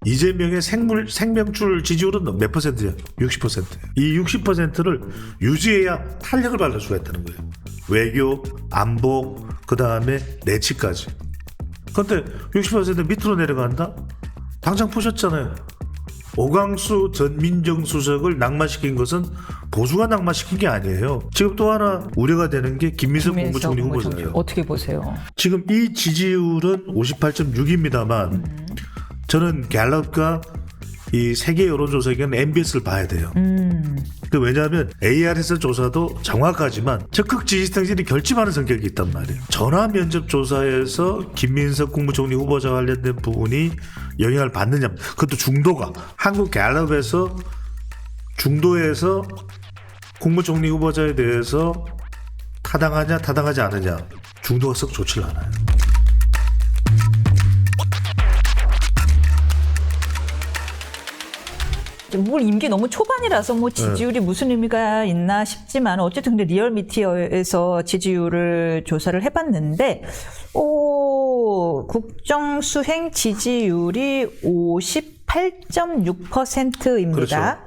이재명의 생명줄 지지율은 몇 퍼센트야? 60%. 이 60%를 유지해야 탄력을 발휘할 수가 있다는 거예요. 외교, 안보, 그 다음에 내치까지. 그런데 60% 밑으로 내려간다? 당장 보셨잖아요. 오광수 전 민정수석을 낙마시킨 것은 보수가 낙마시킨 게 아니에요. 지금 또 하나 우려가 되는 게 김민석 국무총리 후보자예요. 어떻게 보세요? 지금 이 지지율은 58.6입니다만 저는 갤럽과 이 세계 여론조사기관 MBS를 봐야 돼요. 왜냐하면 ARS 조사도 정확하지만 적극 지지 당신이 결집하는 성격이 있단 말이에요. 전화 면접 조사에서 김민석 국무총리 후보자 관련된 부분이 영향을 받느냐, 그것도 중도가 한국 갤럽에서 중도에서 국무총리 후보자에 대해서 타당하냐 타당하지 않느냐, 중도가 썩 좋지 않아요. 물 임기 너무 초반이라서 뭐 지지율이 무슨 의미가 있나 싶지만 어쨌든 근데 리얼미티어에서 지지율을 조사를 해봤는데 국정수행 지지율이 58.6%입니다. 그렇죠.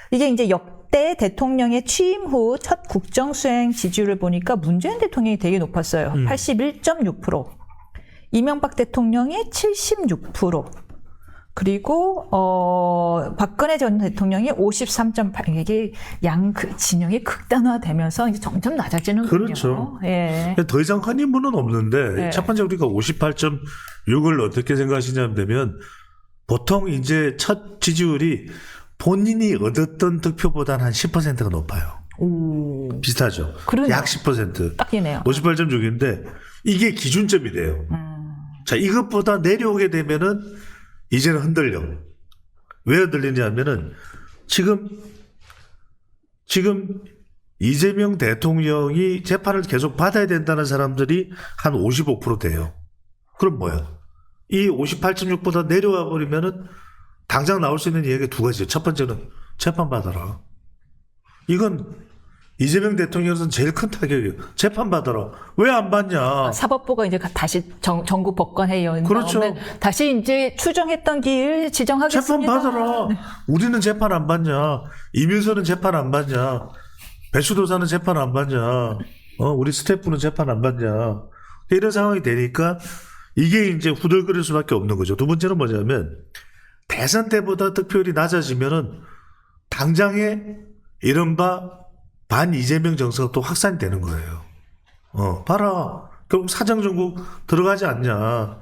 이게 이제 역대 대통령의 취임 후 첫 국정수행 지지율을 보니까 문재인 대통령이 되게 높았어요. 81.6%. 이명박 대통령이 76%. 그리고 박근혜 전 대통령이 53.8. 이게 진영이 극단화되면서 이제 점점 낮아지는군요. 그렇죠. 예. 더 이상 허니문은 없는데 예. 첫 번째 우리가 58.6을 어떻게 생각하시냐면 보통 이제 첫 지지율이 본인이 얻었던 득표보다는 한 10%가 높아요. 비슷하죠. 그러네요. 약 10%. 딱이네요. 58.6인데 이게 기준점이 돼요. 자, 이것보다 내려오게 되면은 이제는 흔들려. 왜 흔들리냐면은 지금 이재명 대통령이 재판을 계속 받아야 된다는 사람들이 한 55% 돼요. 그럼 뭐야? 이 58.6보다 내려와 버리면은 당장 나올 수 있는 이야기가 두 가지예요. 첫 번째는 재판 받아라. 이건 이재명 대통령에서는 제일 큰 타격이에요. 재판 받아라. 왜 안 받냐? 사법부가 이제 다시 전국 법관회의원 그렇죠. 다시 이제 추정했던 길 지정하겠습니다. 재판 받아라. 네. 우리는 재판 안 받냐? 이민서는 재판 안 받냐? 배수도사는 재판 안 받냐? 우리 스태프는 재판 안 받냐? 이런 상황이 되니까 이게 이제 후들거릴 수밖에 없는 거죠. 두 번째는 뭐냐면 대선 때보다 득표율이 낮아지면은 당장에 이른바 반 이재명 정서가 또 확산이 되는 거예요. 봐라. 결국 사정정국 들어가지 않냐.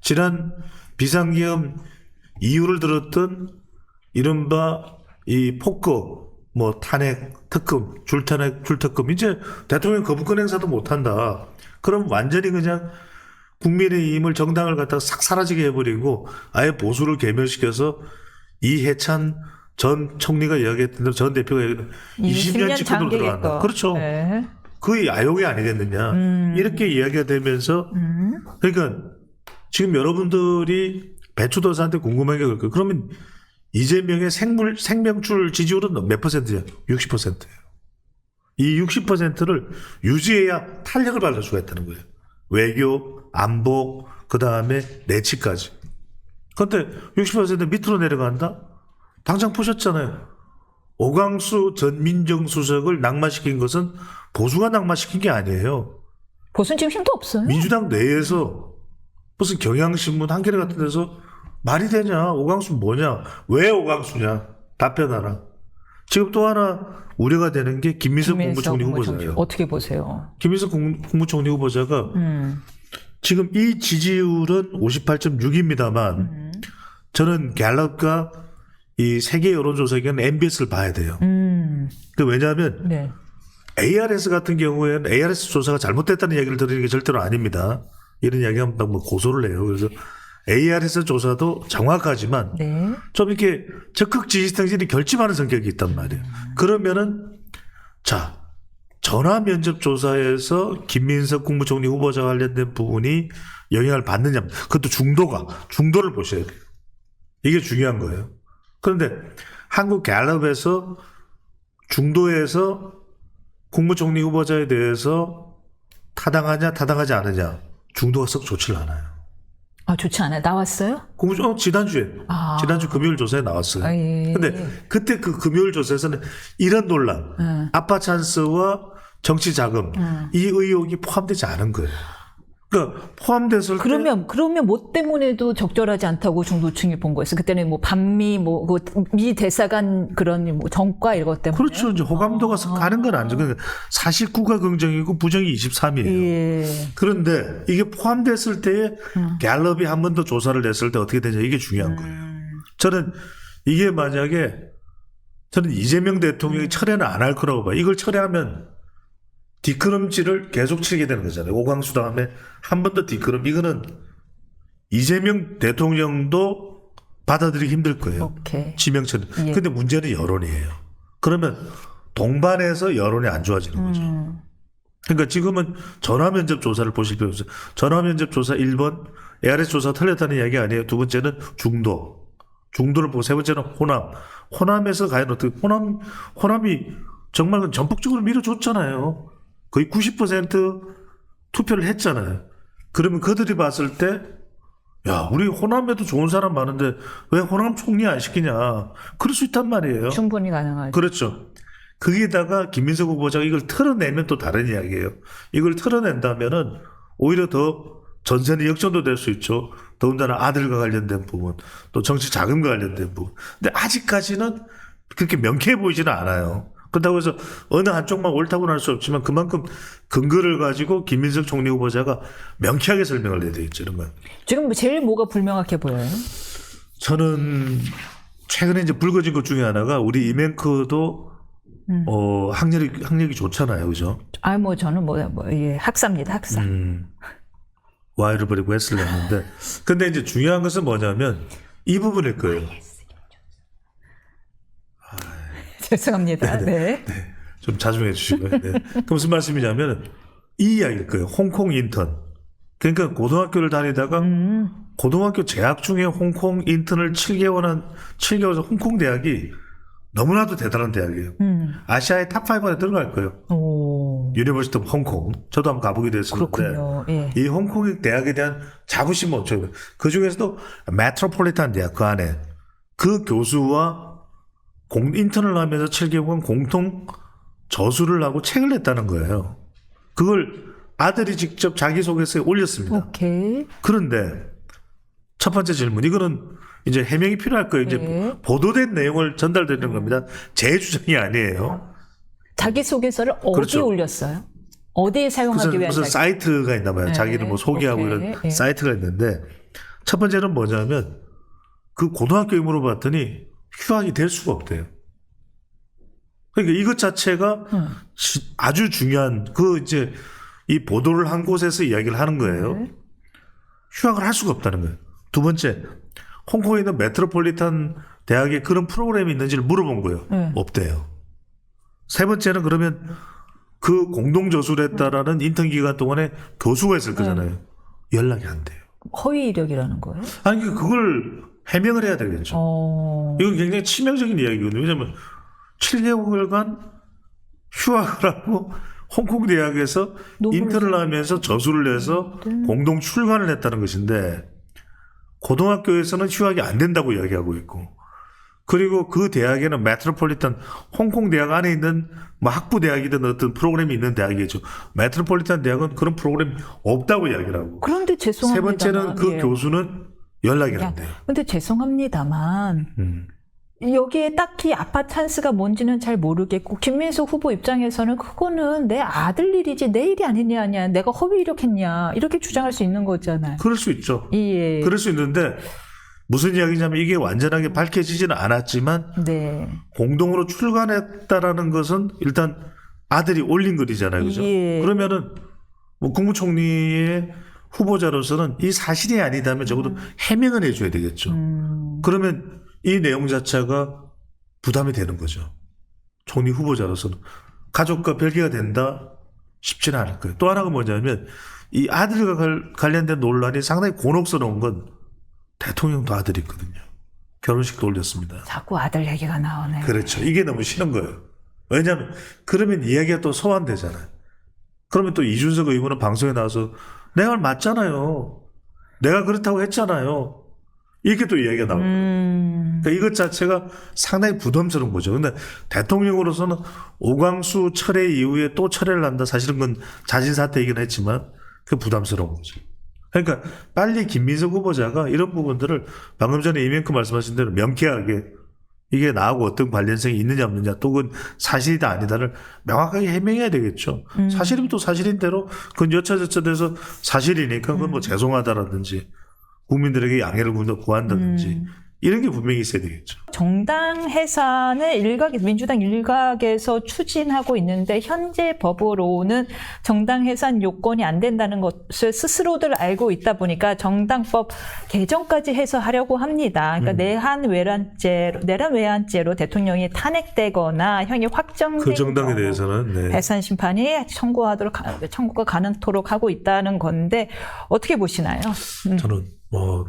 지난 비상계엄 이유를 들었던 이른바 이 폭거, 탄핵, 특검, 줄특검, 이제 대통령 거부권 행사도 못한다. 그럼 완전히 그냥 국민의힘을 정당을 갖다가 싹 사라지게 해버리고 아예 보수를 괴멸시켜서 이해찬 전 총리가 이야기했던 대로 전 대표가 이야기했던 20년 집권으로 들어간다. 그렇죠. 네. 그게 야욕이 아니겠느냐. 이렇게 이야기가 되면서 그러니까 지금 여러분들이 배추도사한테 궁금한 게 그럴까요? 그러면 이재명의 생명줄 지지율은 몇 퍼센트야? 60%예요. 이 60%를 유지해야 탄력을 발휘할 수가 있다는 거예요. 외교, 안보, 그 다음에 내치까지. 그런데 60% 밑으로 내려간다? 당장 보셨잖아요. 오광수 전 민정수석을 낙마시킨 것은 보수가 낙마시킨 게 아니에요. 보수는 지금 힘도 없어요. 민주당 내에서 무슨 경향신문 한겨레 같은 데서 말이 되냐? 오광수 뭐냐? 왜 오광수냐? 답변하라. 지금 또 하나 우려가 되는 게 김민석 국무총리 후보자예요. 어떻게 보세요? 김민석 국무총리 후보자가 지금 이 지지율은 58.6입니다만 저는 갤럽과 이 세계 여론조사기관 MBS를 봐야 돼요. 왜냐하면 네. ARS 같은 경우에는 ARS 조사가 잘못됐다는 이야기를 드리는 게 절대로 아닙니다. 이런 이야기하면 고소를 해요. 그래서 ARS 조사도 정확하지만 네. 좀 이렇게 적극 지지 당신이 결집하는 성격이 있단 말이에요. 그러면은 자, 전화 면접 조사에서 김민석 국무총리 후보자 관련된 부분이 영향을 받느냐, 그것도 중도를 보셔야 돼요. 이게 중요한 거예요. 그런데 한국 갤럽에서 중도에서 국무총리 후보자에 대해서 타당하냐 타당하지 않느냐, 중도가 썩 좋지 않아요. 아, 좋지 않아요. 나왔어요? 지난주에. 아. 지난주 금요일 조사에 나왔어요. 아, 예. 근데 그때 그 금요일 조사에서는 이런 논란, 아빠 찬스와 정치 자금, 이 의혹이 포함되지 않은 거예요. 그러니까 포함됐을 때. 그러면 뭐 때문에도 적절하지 않다고 중도층이 본 거였어요. 그때는 뭐 반미, 미 대사관 그런 뭐 정과 이런 것 때문에. 그렇죠. 이제 호감도가 가는 건 아니죠. 그러니까 49가 긍정이고 부정이 23이에요. 예. 그런데 이게 포함됐을 때에 갤럽이 한 번 더 조사를 냈을 때 어떻게 되냐 이게 중요한 거예요. 저는 이게 만약에 저는 이재명 대통령이 철회는 안 할 거라고 봐요. 이걸 철회하면 뒷걸음질을 계속 치게 되는 거잖아요. 오광수 다음에 한 번 더 뒷걸음. 이거는 이재명 대통령도 받아들이기 힘들 거예요. 오케이. 지명처는. 예. 근데 문제는 여론이에요. 그러면 동반해서 여론이 안 좋아지는 거죠. 그러니까 지금은 전화면접 조사를 보실 필요 없어요. 전화면접 조사 1번, ARS 조사 틀렸다는 이야기 아니에요. 두 번째는 중도. 중도를 보고 세 번째는 호남. 호남에서 과연 어떻게, 호남이 정말 전폭적으로 밀어줬잖아요. 거의 90% 투표를 했잖아요. 그러면 그들이 봤을 때, 야, 우리 호남에도 좋은 사람 많은데 왜 호남 총리 안 시키냐. 그럴 수 있단 말이에요. 충분히 가능하죠. 그렇죠. 거기다가 김민석 후보자가 이걸 털어내면 또 다른 이야기예요. 이걸 털어낸다면은 오히려 더 전선이 역전도 될 수 있죠. 더군다나 아들과 관련된 부분, 또 정치 자금과 관련된 부분. 근데 아직까지는 그렇게 명쾌해 보이지는 않아요. 그렇다고 해서 어느 한쪽만 옳다고는 할 수 없지만 그만큼 근거를 가지고 김민석 총리 후보자가 명쾌하게 설명을 해야 되겠죠. 이런 건. 지금 제일 뭐가 불명확해 보여요? 저는 최근에 이제 불거진 것 중에 하나가 우리 이맹크도 학력이 좋잖아요. 그죠? 저는 예, 학사입니다. 학사. Y를 버리고 S를 했는데. 근데 이제 중요한 것은 뭐냐면 이 부분일 거예요. 죄송합니다. 네. 좀 자중해 주시고요. 네. 그 무슨 말씀이냐면 이 이야기일 거예요. 홍콩 인턴. 그러니까 고등학교를 다니다가 고등학교 재학 중에 홍콩 인턴을 7개월 홍콩 대학이 너무나도 대단한 대학이에요. 아시아의 탑5 안에 들어갈 거예요. 오. 유니버시티 오브 홍콩. 저도 한번 가보기도 했었는데 그렇군요. 예. 이 홍콩 대학에 대한 자부심 엄청. 그 중에서도 메트로폴리탄 대학 그 안에 그 교수와 인턴을 하면서 7개월간 공통 저술을 하고 책을 냈다는 거예요. 그걸 아들이 직접 자기소개서에 올렸습니다. 오케이. 그런데 첫 번째 질문, 이거는 이제 해명이 필요할 거예요. 이제 네. 보도된 내용을 전달되는 겁니다. 제 주장이 아니에요. 자기소개서를 어디에 그렇죠. 올렸어요? 어디에 사용하기 위한 무슨 사이트가 있나 봐요. 네. 자기를 뭐 소개하고 오케이. 이런 네. 사이트가 있는데 첫 번째는 뭐냐면 그 고등학교에 물어봤더니 휴학이 될 수가 없대요. 그러니까 이것 자체가 아주 중요한 이제 이 보도를 한 곳에서 이야기를 하는 거예요. 네. 휴학을 할 수가 없다는 거예요. 두 번째, 홍콩에 있는 메트로폴리탄 대학에 그런 프로그램이 있는지를 물어본 거예요. 없대요. 세 번째는 그러면 그 공동저술했다라는 인턴 기간 동안에 교수가 있을 거잖아요. 연락이 안 돼요. 허위 이력이라는 거예요? 아니, 그걸 해명을 해야 되겠죠. 이건 굉장히 치명적인 이야기거든요. 왜냐하면 7개월간 휴학을 하고 홍콩 대학에서 인턴을 하면서 저술을 해서 공동 출간을 했다는 것인데 고등학교에서는 휴학이 안 된다고 이야기하고 있고 그리고 그 대학에는 메트로폴리탄 홍콩 대학 안에 있는 뭐 학부 대학이든 어떤 프로그램이 있는 대학이죠. 메트로폴리탄 대학은 그런 프로그램이 없다고 이야기를 하고. 그런데 죄송합니다. 세 번째는 그 교수는 연락이 안 돼요. 근데 죄송합니다만 여기에 딱히 아빠 찬스가 뭔지는 잘 모르겠고 김민석 후보 입장에서는 그거는 내 아들 일이지 내 일이 아니냐 내가 허위 이력했냐 이렇게 주장할 수 있는 거잖아요. 그럴 수 있죠. 예. 그럴 수 있는데 무슨 이야기냐면 이게 완전하게 밝혀지지는 않았지만 네. 공동으로 출간했다라는 것은 일단 아들이 올린 글이잖아요. 그죠? 예. 그러면은 뭐 국무총리의 후보자로서는 이 사실이 아니다면 적어도 해명을 해줘야 되겠죠. 그러면 이 내용 자체가 부담이 되는 거죠. 총리 후보자로서는. 가족과 별개가 된다? 쉽지는 않을 거예요. 또 하나가 뭐냐면 이 아들과 관련된 논란이 상당히 곤혹스러운 건 대통령도 아들이 있거든요. 결혼식도 올렸습니다. 자꾸 아들 얘기가 나오네요. 그렇죠. 이게 너무 싫은 거예요. 왜냐하면 그러면 이야기가 또 소환되잖아요. 그러면 또 이준석 의원은 방송에 나와서 내 말 맞잖아요. 내가 그렇다고 했잖아요. 이렇게 또 이야기가 나옵니다. 그러니까 이것 자체가 상당히 부담스러운 거죠. 근데 대통령으로서는 오광수 철회 이후에 또 철회를 한다. 사실은 그건 자진 사퇴이긴 했지만 그 부담스러운 거죠. 그러니까 빨리 김민석 후보자가 이런 부분들을 방금 전에 이명크 말씀하신 대로 명쾌하게 이게 나하고 어떤 관련성이 있느냐 없느냐 또 그건 사실이다 아니다를 명확하게 해명해야 되겠죠. 사실이면 또 사실인 대로 그건 여차저차 돼서 사실이니까 그건 뭐 죄송하다라든지 국민들에게 양해를 구한다든지 이런 게 분명히 있어야 되겠죠. 정당 해산을 민주당 일각에서 추진하고 있는데 현재 법으로는 정당 해산 요건이 안 된다는 것을 스스로들 알고 있다 보니까 정당법 개정까지 해서 하려고 합니다. 그러니까 내란 외환죄로 대통령이 탄핵되거나 형이 확정된 그 정당에 경우 대해서는 네. 해산 심판이 청구가 가능토록 하고 있다는 건데 어떻게 보시나요? 저는 뭐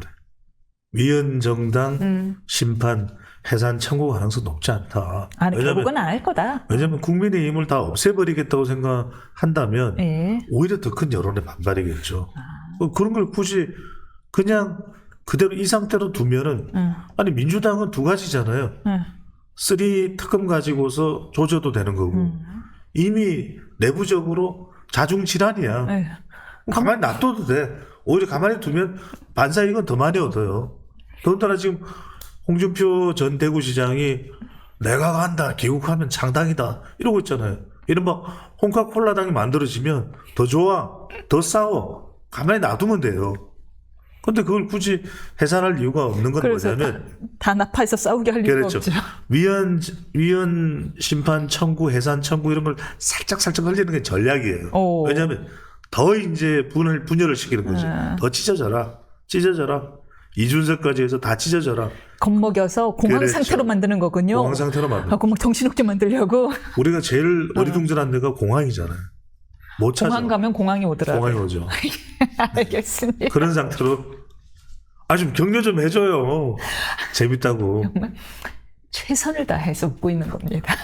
위헌정당 심판 해산 청구 가능성 높지 않다. 결국은 안 할 거다. 왜냐하면 국민의힘을 다 없애버리겠다고 생각한다면 예. 오히려 더 큰 여론의 반발이겠죠. 그런 걸 굳이 그냥 그대로 이 상태로 두면은 아니 민주당은 두 가지잖아요. 3 특검 가지고서 조져도 되는 거고 이미 내부적으로 자중질환이야. 가만히 놔둬도 돼. 오히려 가만히 두면 반사이익은 더 많이 얻어요. 더군다나 지금 홍준표 전 대구시장이 내가 간다, 귀국하면 창당이다 이러고 있잖아요. 이른바 홍카콜라당이 만들어지면 더 좋아, 더 싸워. 가만히 놔두면 돼요. 근데 그걸 굳이 해산할 이유가 없는 건 뭐냐면 단합해서 싸우게 할 이유가 그렇죠. 없죠. 위헌 심판 청구, 해산 청구 이런 걸 살짝 흘리는 게 전략이에요. 왜냐하면 더 이제 분열을 시키는 거지. 더 찢어져라. 이준석까지 해서 다 찢어져라. 겁먹여서 공황 그렇죠. 상태로 만드는 거군요. 공황 상태로 만드는. 막 정신없게 만들려고. 우리가 제일 어리둥절한 데가 공황이잖아요. 못 찾아. 공황 가면 공황이 오더라고요. 공황이 오죠. 알겠습니다. 그런 상태로 좀 격려 좀 해줘요. 재밌다고. 정말 최선을 다해서 웃고 있는 겁니다.